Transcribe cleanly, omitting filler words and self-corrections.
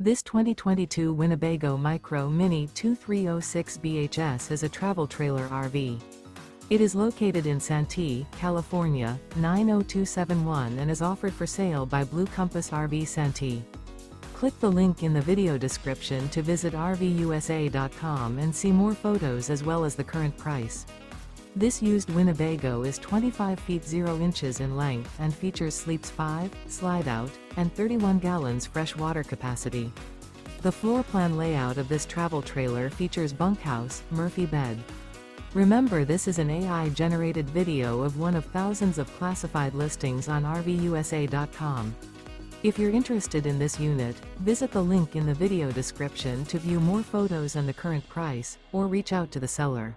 This 2022 Winnebago Micro Minnie 2306 BHS is a travel trailer RV. It is located in Santee, California, 90271 and is offered for sale by Blue Compass RV Santee. Click the link in the video description to visit RVUSA.com and see more photos as well as the current price. This used Winnebago is 25 feet 0 inches in length and features sleeps 5, slide-out, and 31 gallons fresh water capacity. The floor plan layout of this travel trailer features bunkhouse, Murphy bed. Remember, this is an AI-generated video of one of thousands of classified listings on RVUSA.com. If you're interested in this unit, visit the link in the video description to view more photos and the current price, or reach out to the seller.